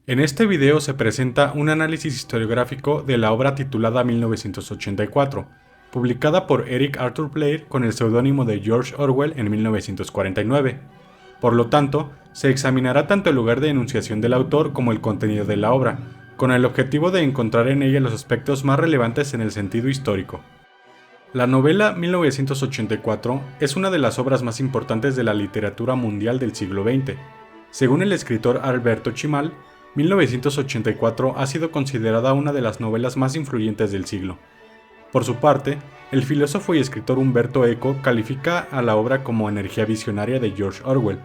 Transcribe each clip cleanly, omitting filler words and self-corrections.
En este video se presenta un análisis historiográfico de la obra titulada 1984, publicada por Eric Arthur Blair con el seudónimo de George Orwell en 1949. Por lo tanto, se examinará tanto el lugar de enunciación del autor como el contenido de la obra, con el objetivo de encontrar en ella los aspectos más relevantes en el sentido histórico. La novela 1984 es una de las obras más importantes de la literatura mundial del siglo XX. Según el escritor Alberto Chimal, 1984 ha sido considerada una de las novelas más influyentes del siglo. Por su parte, el filósofo y escritor Humberto Eco califica a la obra como energía visionaria de George Orwell,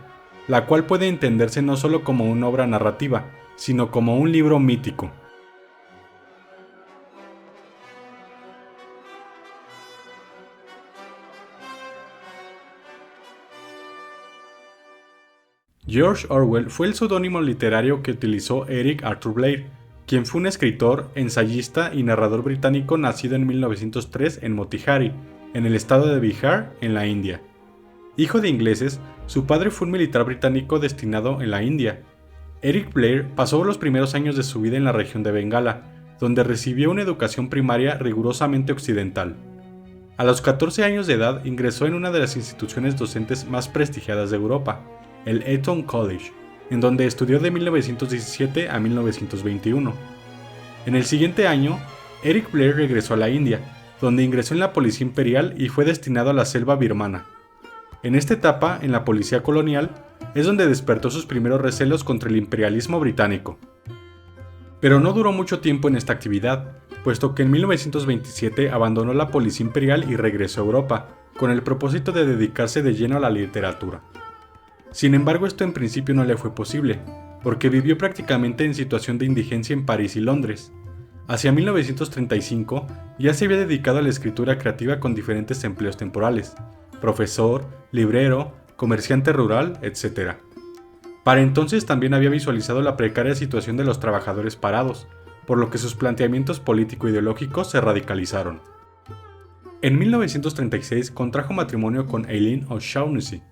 la cual puede entenderse no solo como una obra narrativa, sino como un libro mítico. George Orwell fue el seudónimo literario que utilizó Eric Arthur Blair, quien fue un escritor, ensayista y narrador británico nacido en 1903 en Motihari, en el estado de Bihar, en la India. Hijo de ingleses, su padre fue un militar británico destinado en la India. Eric Blair pasó los primeros años de su vida en la región de Bengala, donde recibió una educación primaria rigurosamente occidental. A los 14 años de edad ingresó en una de las instituciones docentes más prestigiadas de Europa, el Eton College, en donde estudió de 1917 a 1921. En el siguiente año, Eric Blair regresó a la India, donde ingresó en la Policía Imperial y fue destinado a la selva birmana. En esta etapa, en la Policía Colonial, es donde despertó sus primeros recelos contra el imperialismo británico. Pero no duró mucho tiempo en esta actividad, puesto que en 1927 abandonó la Policía Imperial y regresó a Europa, con el propósito de dedicarse de lleno a la literatura. Sin embargo, esto en principio no le fue posible, porque vivió prácticamente en situación de indigencia en París y Londres. Hacia 1935 ya se había dedicado a la escritura creativa con diferentes empleos temporales: profesor, librero, comerciante rural, etc. Para entonces también había visualizado la precaria situación de los trabajadores parados, por lo que sus planteamientos político-ideológicos se radicalizaron. En 1936 contrajo matrimonio con Eileen O'Shaughnessy.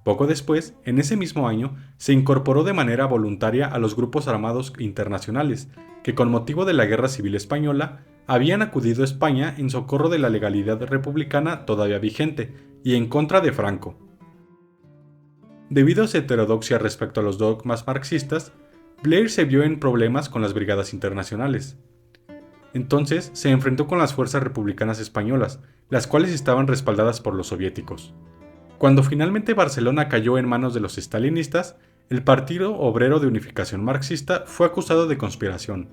Poco después, en ese mismo año, se incorporó de manera voluntaria a los grupos armados internacionales, que con motivo de la Guerra Civil Española, habían acudido a España en socorro de la legalidad republicana todavía vigente, y en contra de Franco. Debido a su heterodoxia respecto a los dogmas marxistas, Blair se vio en problemas con las brigadas internacionales. Entonces se enfrentó con las fuerzas republicanas españolas, las cuales estaban respaldadas por los soviéticos. Cuando finalmente Barcelona cayó en manos de los estalinistas, el Partido Obrero de Unificación Marxista fue acusado de conspiración.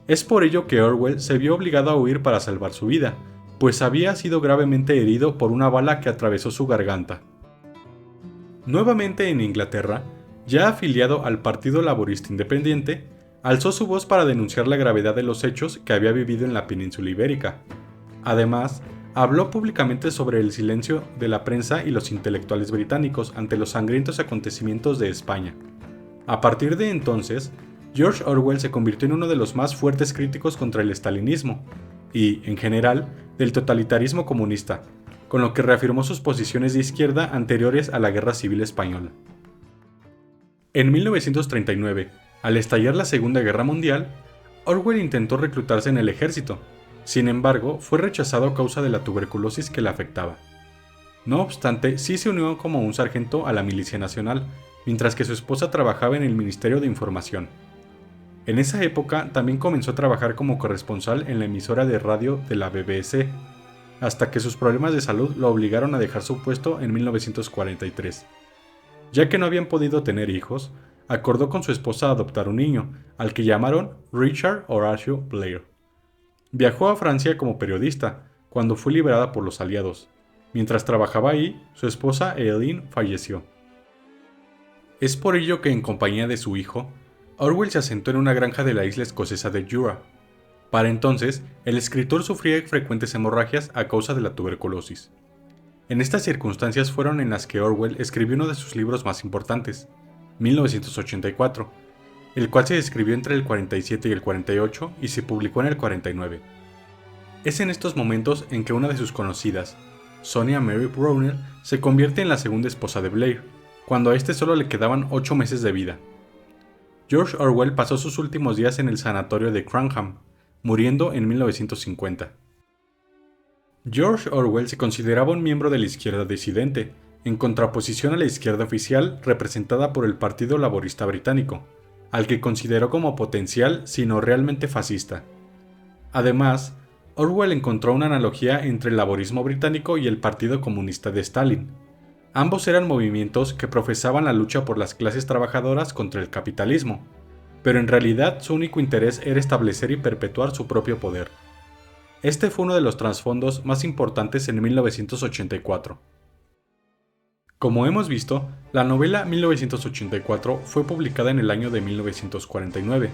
Es por ello que Orwell se vio obligado a huir para salvar su vida, pues había sido gravemente herido por una bala que atravesó su garganta. Nuevamente en Inglaterra, ya afiliado al Partido Laborista Independiente, alzó su voz para denunciar la gravedad de los hechos que había vivido en la península ibérica. Además, habló públicamente sobre el silencio de la prensa y los intelectuales británicos ante los sangrientos acontecimientos de España. A partir de entonces, George Orwell se convirtió en uno de los más fuertes críticos contra el estalinismo y, en general, del totalitarismo comunista, con lo que reafirmó sus posiciones de izquierda anteriores a la Guerra Civil Española. En 1939, al estallar la Segunda Guerra Mundial, Orwell intentó reclutarse en el ejército. Sin embargo, fue rechazado a causa de la tuberculosis que le afectaba. No obstante, sí se unió como un sargento a la Milicia Nacional, mientras que su esposa trabajaba en el Ministerio de Información. En esa época también comenzó a trabajar como corresponsal en la emisora de radio de la BBC, hasta que sus problemas de salud lo obligaron a dejar su puesto en 1943. Ya que no habían podido tener hijos, acordó con su esposa adoptar un niño, al que llamaron Richard Horatio Blair. Viajó a Francia como periodista, cuando fue liberada por los aliados. Mientras trabajaba ahí, su esposa Eileen falleció. Es por ello que, en compañía de su hijo, Orwell se asentó en una granja de la isla escocesa de Jura. Para entonces, el escritor sufría frecuentes hemorragias a causa de la tuberculosis. En estas circunstancias fueron en las que Orwell escribió uno de sus libros más importantes, 1984, el cual se escribió entre el 47 y el 48 y se publicó en el 49. Es en estos momentos en que una de sus conocidas, Sonia Mary Browner, se convierte en la segunda esposa de Blair, cuando a este solo le quedaban 8 meses de vida. George Orwell pasó sus últimos días en el sanatorio de Cranham, muriendo en 1950. George Orwell se consideraba un miembro de la izquierda disidente, en contraposición a la izquierda oficial representada por el Partido Laborista Británico, al que consideró como potencial, sino realmente fascista. Además, Orwell encontró una analogía entre el laborismo británico y el Partido Comunista de Stalin. Ambos eran movimientos que profesaban la lucha por las clases trabajadoras contra el capitalismo, pero en realidad su único interés era establecer y perpetuar su propio poder. Este fue uno de los trasfondos más importantes en 1984. Como hemos visto, la novela 1984 fue publicada en el año de 1949.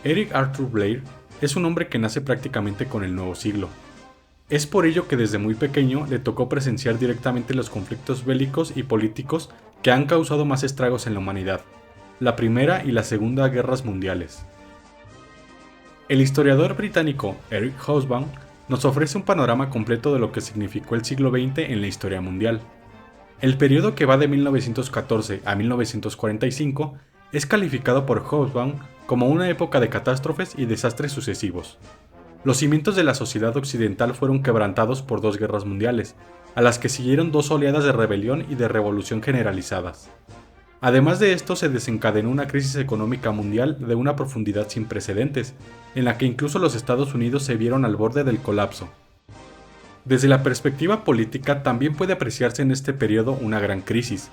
Eric Arthur Blair es un hombre que nace prácticamente con el nuevo siglo. Es por ello que desde muy pequeño le tocó presenciar directamente los conflictos bélicos y políticos que han causado más estragos en la humanidad, la Primera y la Segunda Guerras Mundiales. El historiador británico Eric Hobsbawm nos ofrece un panorama completo de lo que significó el siglo XX en la historia mundial. El periodo que va de 1914 a 1945 es calificado por Hobsbawm como una época de catástrofes y desastres sucesivos. Los cimientos de la sociedad occidental fueron quebrantados por 2 guerras mundiales, a las que siguieron 2 oleadas de rebelión y de revolución generalizadas. Además de esto, se desencadenó una crisis económica mundial de una profundidad sin precedentes, en la que incluso los Estados Unidos se vieron al borde del colapso. Desde la perspectiva política también puede apreciarse en este periodo una gran crisis.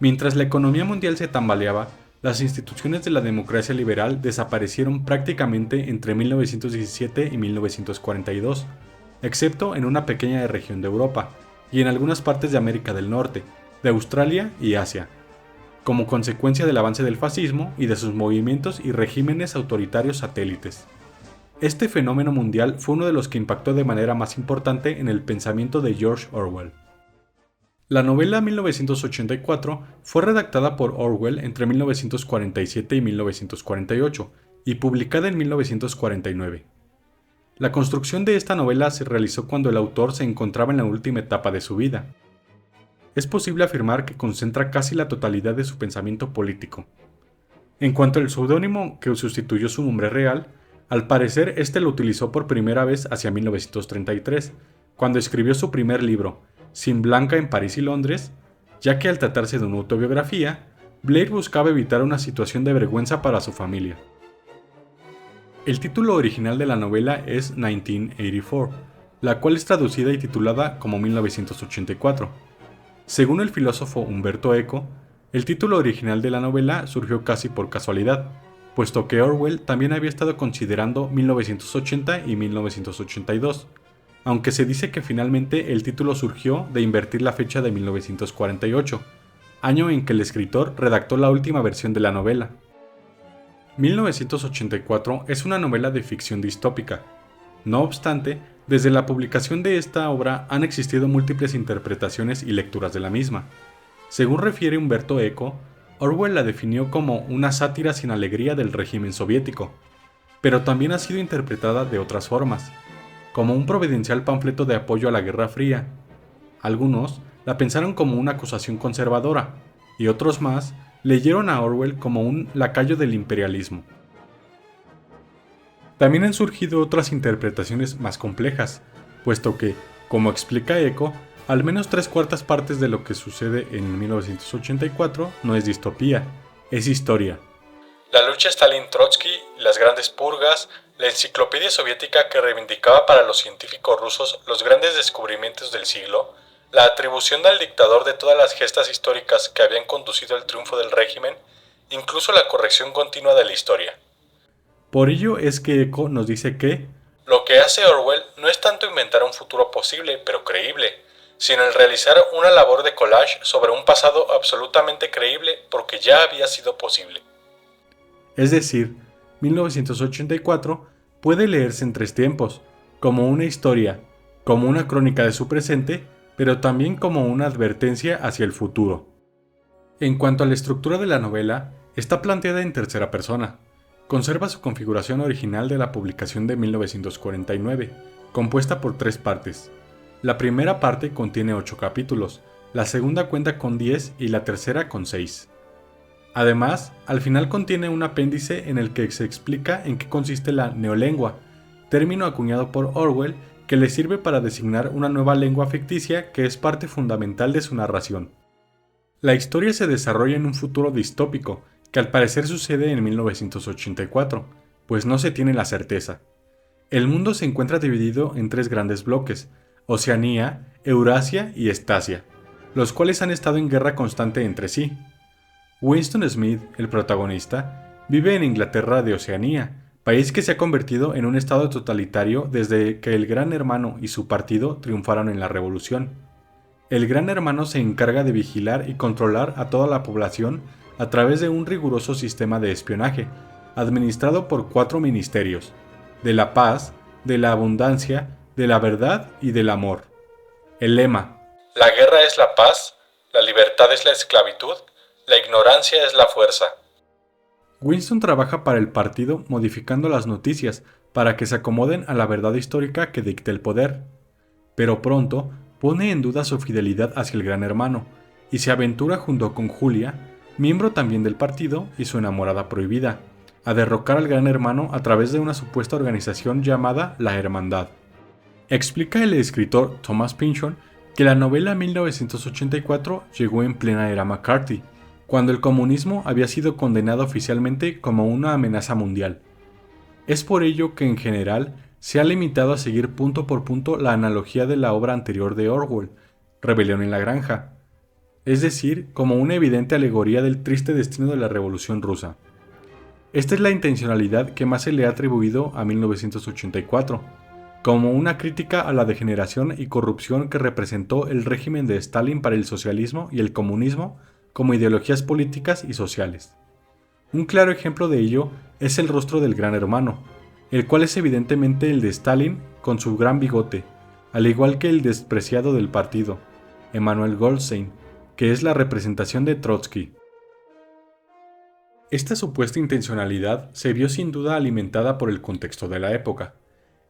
Mientras la economía mundial se tambaleaba, las instituciones de la democracia liberal desaparecieron prácticamente entre 1917 y 1942, excepto en una pequeña región de Europa y en algunas partes de América del Norte, de Australia y Asia, como consecuencia del avance del fascismo y de sus movimientos y regímenes autoritarios satélites. Este fenómeno mundial fue uno de los que impactó de manera más importante en el pensamiento de George Orwell. La novela 1984 fue redactada por Orwell entre 1947 y 1948 y publicada en 1949. La construcción de esta novela se realizó cuando el autor se encontraba en la última etapa de su vida. Es posible afirmar que concentra casi la totalidad de su pensamiento político. En cuanto al seudónimo que sustituyó su nombre real, al parecer este lo utilizó por primera vez hacia 1933, cuando escribió su primer libro, Sin Blanca en París y Londres, ya que al tratarse de una autobiografía, Blair buscaba evitar una situación de vergüenza para su familia. El título original de la novela es 1984, la cual es traducida y titulada como 1984. Según el filósofo Umberto Eco, el título original de la novela surgió casi por casualidad, puesto que Orwell también había estado considerando 1980 y 1982, aunque se dice que finalmente el título surgió de invertir la fecha de 1948, año en que el escritor redactó la última versión de la novela. 1984 es una novela de ficción distópica. No obstante, desde la publicación de esta obra han existido múltiples interpretaciones y lecturas de la misma. Según refiere Umberto Eco, Orwell la definió como una sátira sin alegría del régimen soviético, pero también ha sido interpretada de otras formas, como un providencial panfleto de apoyo a la Guerra Fría. Algunos la pensaron como una acusación conservadora, y otros más leyeron a Orwell como un lacayo del imperialismo. También han surgido otras interpretaciones más complejas, puesto que, como explica Eco, al menos 3/4 partes de lo que sucede en 1984 no es distopía, es historia. La lucha Stalin-Trotsky, las grandes purgas, la enciclopedia soviética que reivindicaba para los científicos rusos los grandes descubrimientos del siglo, la atribución al dictador de todas las gestas históricas que habían conducido al triunfo del régimen, incluso la corrección continua de la historia. Por ello es que Eco nos dice que lo que hace Orwell no es tanto inventar un futuro posible pero creíble, sino el realizar una labor de collage sobre un pasado absolutamente creíble porque ya había sido posible. Es decir, 1984 puede leerse en 3 tiempos, como una historia, como una crónica de su presente, pero también como una advertencia hacia el futuro. En cuanto a la estructura de la novela, está planteada en tercera persona. Conserva su configuración original de la publicación de 1949, compuesta por 3 partes. La primera parte contiene 8 capítulos, la segunda cuenta con 10 y la tercera con 6. Además, al final contiene un apéndice en el que se explica en qué consiste la neolengua, término acuñado por Orwell que le sirve para designar una nueva lengua ficticia que es parte fundamental de su narración. La historia se desarrolla en un futuro distópico, que al parecer sucede en 1984, pues no se tiene la certeza. El mundo se encuentra dividido en tres grandes bloques: Oceanía, Eurasia y Estasia, los cuales han estado en guerra constante entre sí. Winston Smith, el protagonista, vive en Inglaterra de Oceanía, país que se ha convertido en un estado totalitario desde que el Gran Hermano y su partido triunfaron en la Revolución. El Gran Hermano se encarga de vigilar y controlar a toda la población a través de un riguroso sistema de espionaje, administrado por 4 ministerios: de la paz, de la abundancia, de la verdad y del amor. El lema: la guerra es la paz, la libertad es la esclavitud, la ignorancia es la fuerza. Winston trabaja para el partido modificando las noticias para que se acomoden a la verdad histórica que dicta el poder. Pero pronto pone en duda su fidelidad hacia el Gran Hermano y se aventura junto con Julia, miembro también del partido y su enamorada prohibida, a derrocar al Gran Hermano a través de una supuesta organización llamada la Hermandad. Explica el escritor Thomas Pynchon que la novela 1984 llegó en plena era McCarthy, cuando el comunismo había sido condenado oficialmente como una amenaza mundial. Es por ello que en general se ha limitado a seguir punto por punto la analogía de la obra anterior de Orwell, Rebelión en la Granja, es decir, como una evidente alegoría del triste destino de la Revolución Rusa. Esta es la intencionalidad que más se le ha atribuido a 1984, como una crítica a la degeneración y corrupción que representó el régimen de Stalin para el socialismo y el comunismo como ideologías políticas y sociales. Un claro ejemplo de ello es el rostro del Gran Hermano, el cual es evidentemente el de Stalin con su gran bigote, al igual que el despreciado del partido, Emmanuel Goldstein, que es la representación de Trotsky. Esta supuesta intencionalidad se vio sin duda alimentada por el contexto de la época.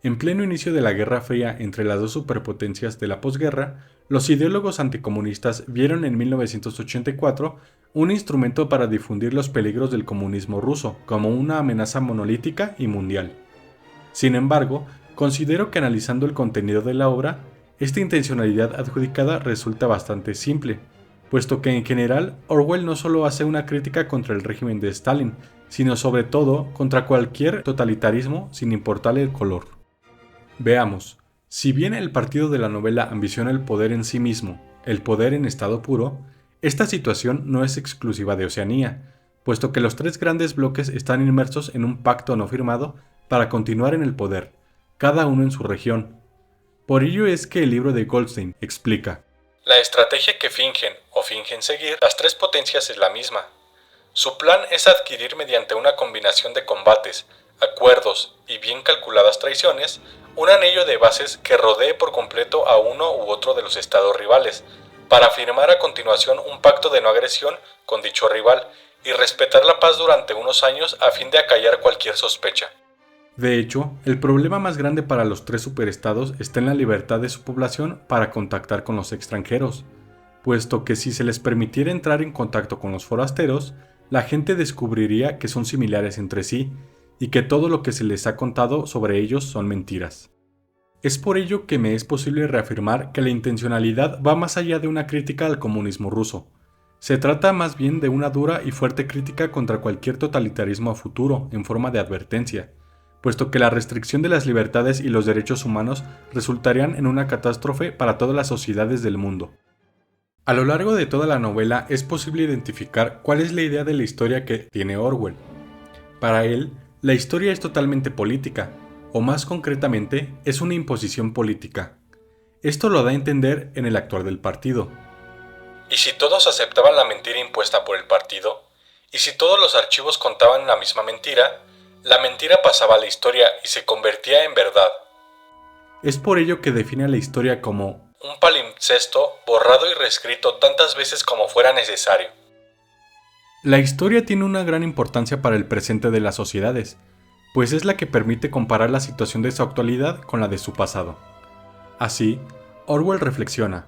En pleno inicio de la Guerra Fría entre las dos superpotencias de la posguerra, los ideólogos anticomunistas vieron en 1984 un instrumento para difundir los peligros del comunismo ruso como una amenaza monolítica y mundial. Sin embargo, considero que analizando el contenido de la obra, esta intencionalidad adjudicada resulta bastante simple, puesto que en general Orwell no solo hace una crítica contra el régimen de Stalin, sino sobre todo contra cualquier totalitarismo sin importarle el color. Veamos, si bien el partido de la novela ambiciona el poder en sí mismo, el poder en estado puro, esta situación no es exclusiva de Oceanía, puesto que los tres grandes bloques están inmersos en un pacto no firmado para continuar en el poder, cada uno en su región. Por ello es que el libro de Goldstein explica: la estrategia que fingen seguir las tres potencias es la misma. Su plan es adquirir mediante una combinación de combates, acuerdos y bien calculadas traiciones, un anillo de bases que rodee por completo a uno u otro de los estados rivales, para firmar a continuación un pacto de no agresión con dicho rival y respetar la paz durante unos años a fin de acallar cualquier sospecha. De hecho, el problema más grande para los tres superestados está en la libertad de su población para contactar con los extranjeros, puesto que si se les permitiera entrar en contacto con los forasteros, la gente descubriría que son similares entre sí y que todo lo que se les ha contado sobre ellos son mentiras. Es por ello que me es posible reafirmar que la intencionalidad va más allá de una crítica al comunismo ruso. Se trata más bien de una dura y fuerte crítica contra cualquier totalitarismo a futuro en forma de advertencia, puesto que la restricción de las libertades y los derechos humanos resultarían en una catástrofe para todas las sociedades del mundo. A lo largo de toda la novela es posible identificar cuál es la idea de la historia que tiene Orwell. Para él, la historia es totalmente política, o más concretamente, es una imposición política. Esto lo da a entender en el actuar del partido. ¿Y si todos aceptaban la mentira impuesta por el partido? ¿Y si todos los archivos contaban la misma mentira? La mentira pasaba a la historia y se convertía en verdad. Es por ello que define a la historia como un palimpsesto borrado y reescrito tantas veces como fuera necesario. La historia tiene una gran importancia para el presente de las sociedades, pues es la que permite comparar la situación de su actualidad con la de su pasado. Así, Orwell reflexiona: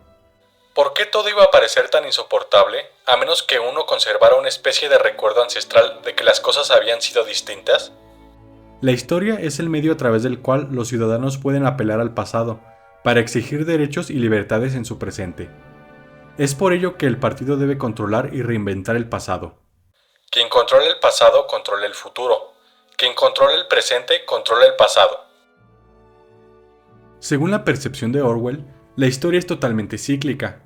¿por qué todo iba a parecer tan insoportable, a menos que uno conservara una especie de recuerdo ancestral de que las cosas habían sido distintas? La historia es el medio a través del cual los ciudadanos pueden apelar al pasado para exigir derechos y libertades en su presente. Es por ello que el partido debe controlar y reinventar el pasado. Quien controla el pasado controla el futuro. Quien controla el presente controla el pasado. Según la percepción de Orwell, la historia es totalmente cíclica.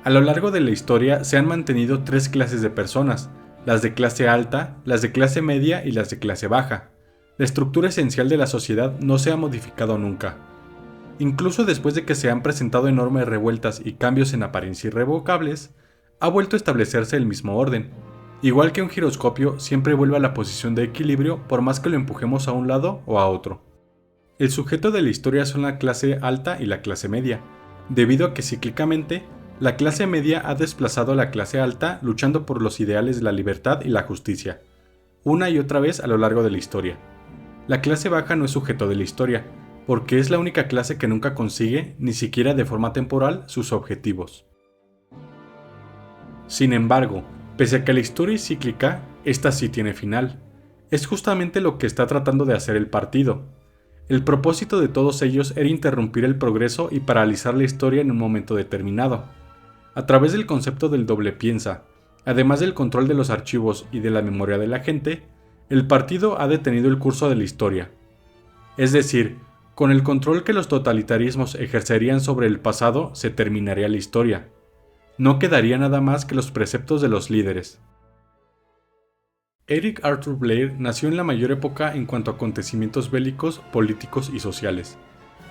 A lo largo de la historia se han mantenido tres clases de personas, las de clase alta, las de clase media y las de clase baja. La estructura esencial de la sociedad no se ha modificado nunca. Incluso después de que se han presentado enormes revueltas y cambios en apariencia irrevocables, ha vuelto a establecerse el mismo orden. Igual que un giroscopio siempre vuelve a la posición de equilibrio por más que lo empujemos a un lado o a otro. El sujeto de la historia son la clase alta y la clase media, debido a que cíclicamente la clase media ha desplazado a la clase alta luchando por los ideales de la libertad y la justicia, una y otra vez a lo largo de la historia. La clase baja no es sujeto de la historia, porque es la única clase que nunca consigue, ni siquiera de forma temporal, sus objetivos. Sin embargo, pese a que la historia es cíclica, esta sí tiene final. Es justamente lo que está tratando de hacer el partido. El propósito de todos ellos era interrumpir el progreso y paralizar la historia en un momento determinado. A través del concepto del doble piensa, además del control de los archivos y de la memoria de la gente, el partido ha detenido el curso de la historia. Es decir, con el control que los totalitarismos ejercerían sobre el pasado se terminaría la historia. No quedaría nada más que los preceptos de los líderes. Eric Arthur Blair nació en la mayor época en cuanto a acontecimientos bélicos, políticos y sociales.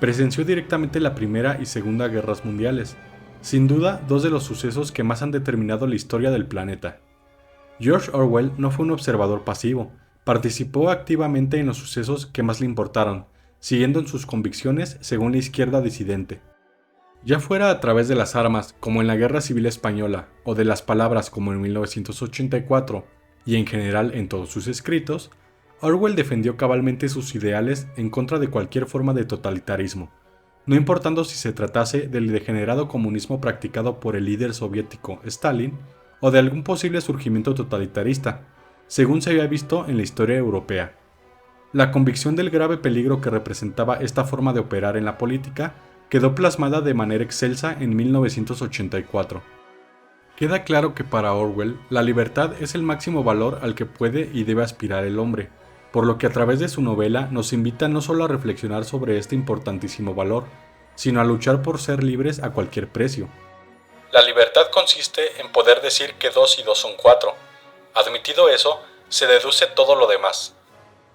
Presenció directamente la Primera y Segunda Guerras Mundiales, sin duda dos de los sucesos que más han determinado la historia del planeta. George Orwell no fue un observador pasivo, participó activamente en los sucesos que más le importaron, siguiendo en sus convicciones según la izquierda disidente. Ya fuera a través de las armas, como en la Guerra Civil Española, o de las palabras como en 1984, y en general en todos sus escritos, Orwell defendió cabalmente sus ideales en contra de cualquier forma de totalitarismo, no importando si se tratase del degenerado comunismo practicado por el líder soviético Stalin o de algún posible surgimiento totalitarista, según se había visto en la historia europea. La convicción del grave peligro que representaba esta forma de operar en la política quedó plasmada de manera excelsa en 1984. Queda claro que para Orwell, la libertad es el máximo valor al que puede y debe aspirar el hombre, por lo que a través de su novela nos invita no solo a reflexionar sobre este importantísimo valor, sino a luchar por ser libres a cualquier precio. La libertad consiste en poder decir que 2 y 2 son 4. Admitido eso, se deduce todo lo demás.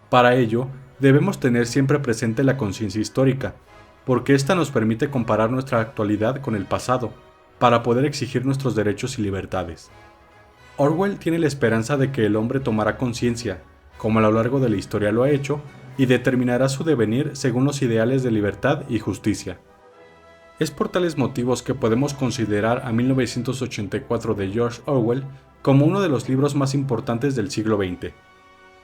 Para ello, debemos tener siempre presente la conciencia histórica, porque ésta nos permite comparar nuestra actualidad con el pasado, para poder exigir nuestros derechos y libertades. Orwell tiene la esperanza de que el hombre tomará conciencia, como a lo largo de la historia lo ha hecho, y determinará su devenir según los ideales de libertad y justicia. Es por tales motivos que podemos considerar a 1984 de George Orwell como uno de los libros más importantes del siglo XX,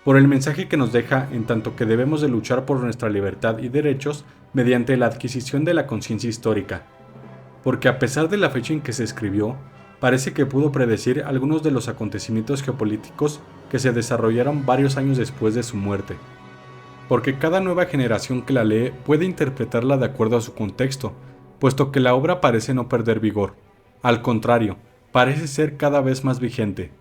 por el mensaje que nos deja en tanto que debemos de luchar por nuestra libertad y derechos mediante la adquisición de la conciencia histórica, porque a pesar de la fecha en que se escribió, parece que pudo predecir algunos de los acontecimientos geopolíticos que se desarrollaron varios años después de su muerte, porque cada nueva generación que la lee puede interpretarla de acuerdo a su contexto, puesto que la obra parece no perder vigor, al contrario, parece ser cada vez más vigente.